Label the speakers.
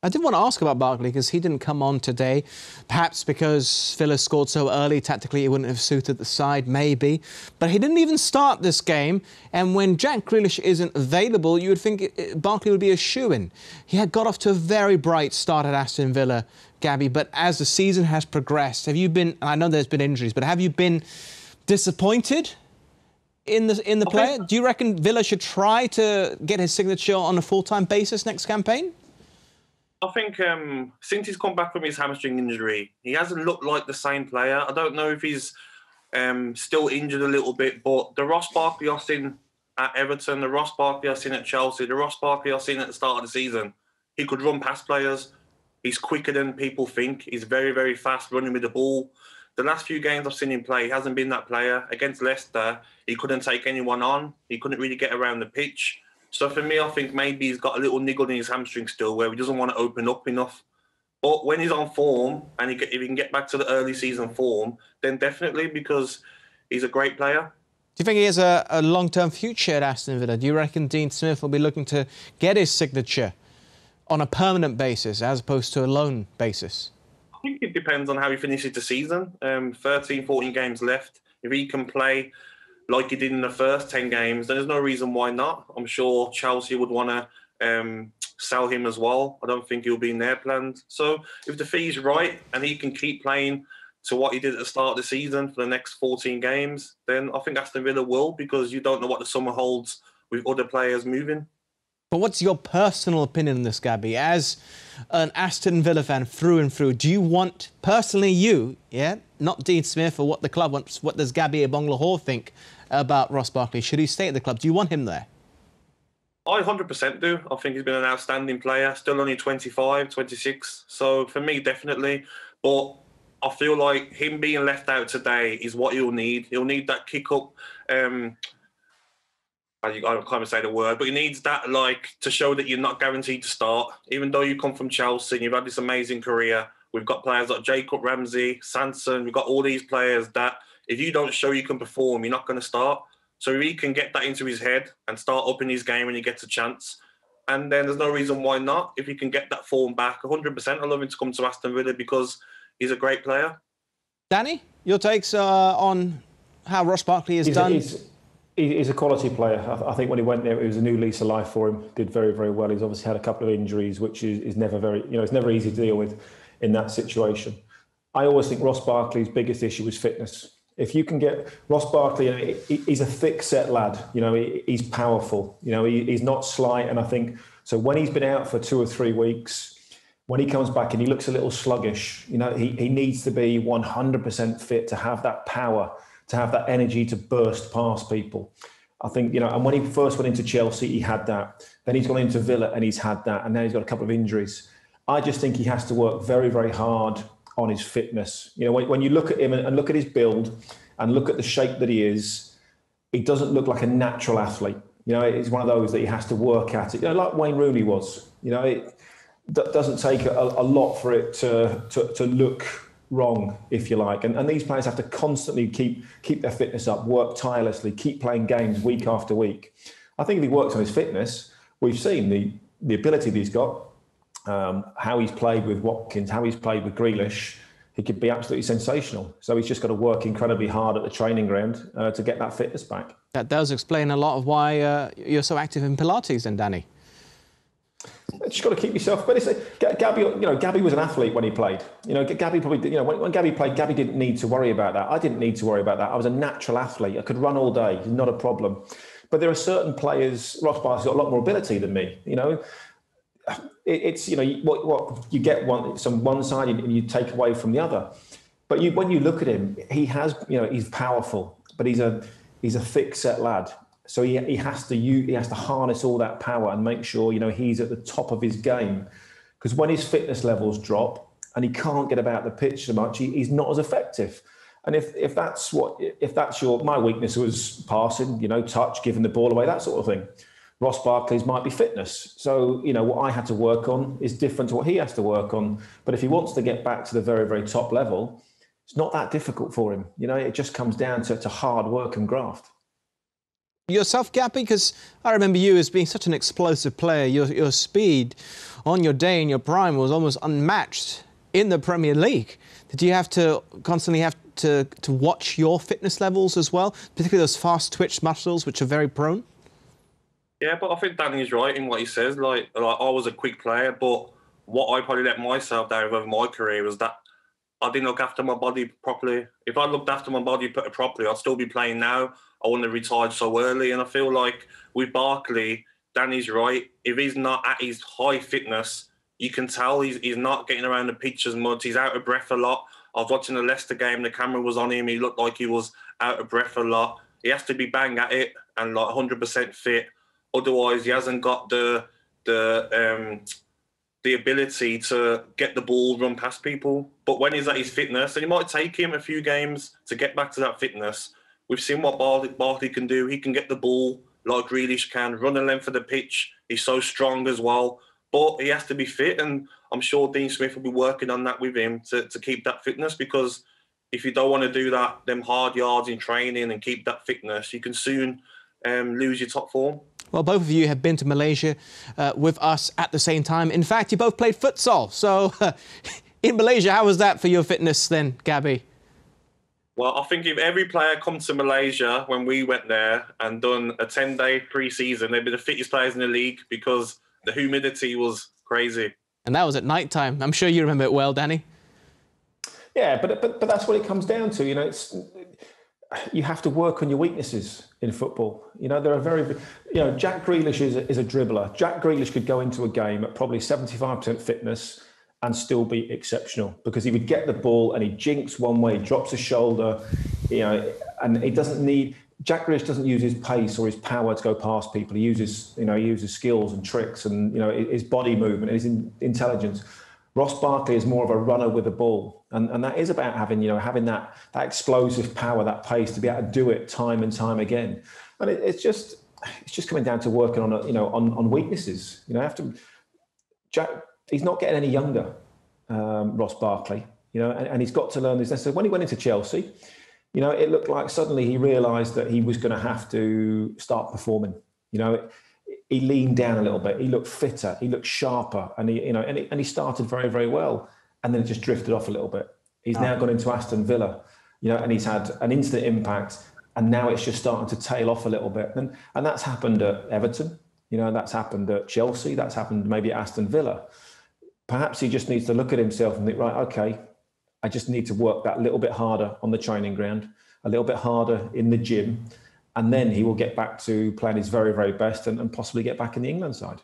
Speaker 1: I did want to ask about Barkley because he didn't come on today. Perhaps because Villa scored so early, tactically it wouldn't have suited the side, maybe. But he didn't even start this game. And when Jack Grealish isn't available, you would think Barkley would be a shoo-in. He had got off to a very bright start at Aston Villa, Gabby. But as the season has progressed, have you been, and I know there's been injuries, but have you been disappointed in the player? Do you reckon Villa should try to get his signature on a full-time basis next campaign?
Speaker 2: I think since he's come back from his hamstring injury, he hasn't looked like the same player. I don't know if he's still injured a little bit, but the Ross Barkley I've seen at Everton, the Ross Barkley I've seen at Chelsea, the Ross Barkley I've seen at the start of the season, he could run past players. He's quicker than people think. He's very, very fast running with the ball. The last few games I've seen him play, he hasn't been that player. Against Leicester, he couldn't take anyone on. He couldn't really get around the pitch. So for me, I think maybe he's got a little niggle in his hamstring still where he doesn't want to open up enough. But when he's on form and if he can get back to the early season form, then definitely, because he's a great player.
Speaker 1: Do you think he has a long-term future at Aston Villa? Do you reckon Dean Smith will be looking to get his signature on a permanent basis as opposed to a loan basis?
Speaker 2: I think it depends on how he finishes the season. 13, 14 games left. If he can play like he did in the first 10 games, then there's no reason why not. I'm sure Chelsea would want to sell him as well. I don't think he'll be in their plans. So if the fee's right and he can keep playing to what he did at the start of the season for the next 14 games, then I think Aston Villa will, because you don't know what the summer holds with other players moving.
Speaker 1: But what's your personal opinion on this, Gabby? As an Aston Villa fan through and through, do you want, personally you, not Dean Smith or what the club wants, what does Gabby Agbonlahor think about Ross Barkley? Should he stay at the club? Do you want him there?
Speaker 2: I 100% do. I think he's been an outstanding player, still only 25, 26. So for me, definitely. But I feel like him being left out today is what he'll need. He'll need that kick-up. I can't even say the word, but he needs that, to show that you're not guaranteed to start. Even though you come from Chelsea and you've had this amazing career, we've got players like Jacob Ramsey, Sanson, we've got all these players that if you don't show you can perform, you're not going to start. So if he can get that into his head and start upping his game when he gets a chance, and then there's no reason why not. If he can get that form back, 100%, I love him to come to Aston Villa because he's a great player.
Speaker 1: Danny, your takes on how Ross Barkley has done?
Speaker 3: He's a quality player. I think when he went there, it was a new lease of life for him. Did very, very well. He's obviously had a couple of injuries, which is never very, it's never easy to deal with in that situation. I always think Ross Barkley's biggest issue was fitness. If you can get Ross Barkley, he's a thick-set lad. He's powerful. He's not slight. And I think, so when he's been out for 2 or 3 weeks, when he comes back and he looks a little sluggish, he needs to be 100% fit to have that power, to have that energy to burst past people. I think, and when he first went into Chelsea, he had that. Then he's gone into Villa and he's had that. And now he's got a couple of injuries. I just think he has to work very, very hard on his fitness. When you look at him and look at his build and look at the shape that he is, he doesn't look like a natural athlete. It's one of those that he has to work at it. Like Wayne Rooney was. It doesn't take a lot for it to look wrong, if you like. And these players have to constantly keep their fitness up, work tirelessly, keep playing games week after week. I think if he works on his fitness, we've seen the ability that he's got, how he's played with Watkins, how he's played with Grealish. He could be absolutely sensational. So he's just got to work incredibly hard at the training ground to get that fitness back.
Speaker 1: That does explain a lot of why you're so active in Pilates then, Danny.
Speaker 3: Just got to keep yourself. But Gabby, Gabby was an athlete when he played. Gabby probably, when Gabby played, Gabby didn't need to worry about that. I didn't need to worry about that. I was a natural athlete. I could run all day, not a problem. But there are certain players. Ross Barkley's got a lot more ability than me. It's what you get one side and you take away from the other. But when you look at him, he has, he's powerful, but he's a thick-set lad. So he has to harness all that power and make sure he's at the top of his game, because when his fitness levels drop and he can't get about the pitch so much, he's not as effective. And if my weakness was passing, touch, giving the ball away, that sort of thing. Ross Barkley's might be fitness. So what I had to work on is different to what he has to work on. But if he wants to get back to the very, very top level, it's not that difficult for him. It just comes down to hard work and graft.
Speaker 1: yourself, Gappy? Because I remember you as being such an explosive player. Your speed on your day in your prime was almost unmatched in the Premier League. Did you have to constantly have to watch your fitness levels as well, particularly those fast twitch muscles, which are very prone?
Speaker 2: Yeah, but I think Danny's right in what he says. Like I was a quick player, but what I probably let myself down over my career was that I didn't look after my body properly. If I looked after my body properly, I'd still be playing now. I wouldn't have retired so early. And I feel like with Barkley, Danny's right. If he's not at his high fitness, you can tell he's not getting around the pitch as much. He's out of breath a lot. I was watching the Leicester game. The camera was on him. He looked like he was out of breath a lot. He has to be bang at it and like 100% fit. Otherwise, he hasn't got the ability to get the ball, run past people. But when he's at his fitness, and it might take him a few games to get back to that fitness, we've seen what Barkley can do. He can get the ball like Grealish can, run the length of the pitch. He's so strong as well. But he has to be fit, and I'm sure Dean Smith will be working on that with him to keep that fitness, because if you don't want to do that, them hard yards in training and keep that fitness, you can soon lose your top form.
Speaker 1: Well, both of you have been to Malaysia with us at the same time. In fact, you both played futsal. So in Malaysia, how was that for your fitness then, Gabby?
Speaker 2: Well, I think if every player come to Malaysia when we went there and done a 10-day pre-season, they'd be the fittest players in the league, because the humidity was crazy.
Speaker 1: And that was at night time. I'm sure you remember it well, Danny.
Speaker 3: Yeah, but that's what it comes down to. You know, you have to work on your weaknesses in football. You know, there are Jack Grealish is a dribbler. Jack Grealish could go into a game at probably 75% fitness and still be exceptional, because he would get the ball and he jinks one way, drops a shoulder, you know, and he doesn't need. Jack Grealish doesn't use his pace or his power to go past people. He uses skills and tricks and, his body movement and his intelligence. Ross Barkley is more of a runner with the ball. And that is about having that explosive power, that pace to be able to do it time and time again. And it's just coming down to working on, on weaknesses. He's not getting any younger, Ross Barkley, and he's got to learn this. So when he went into Chelsea, it looked like suddenly he realised that he was going to have to start performing. He leaned down a little bit. He looked fitter. He looked sharper, and he started very, very well. And then it just drifted off a little bit. He's now gone into Aston Villa, and he's had an instant impact. And now it's just starting to tail off a little bit. And that's happened at Everton. That's happened at Chelsea. That's happened maybe at Aston Villa. Perhaps he just needs to look at himself and think, right, okay, I just need to work that little bit harder on the training ground, a little bit harder in the gym, and then he will get back to playing his very, very best and possibly get back in the England side.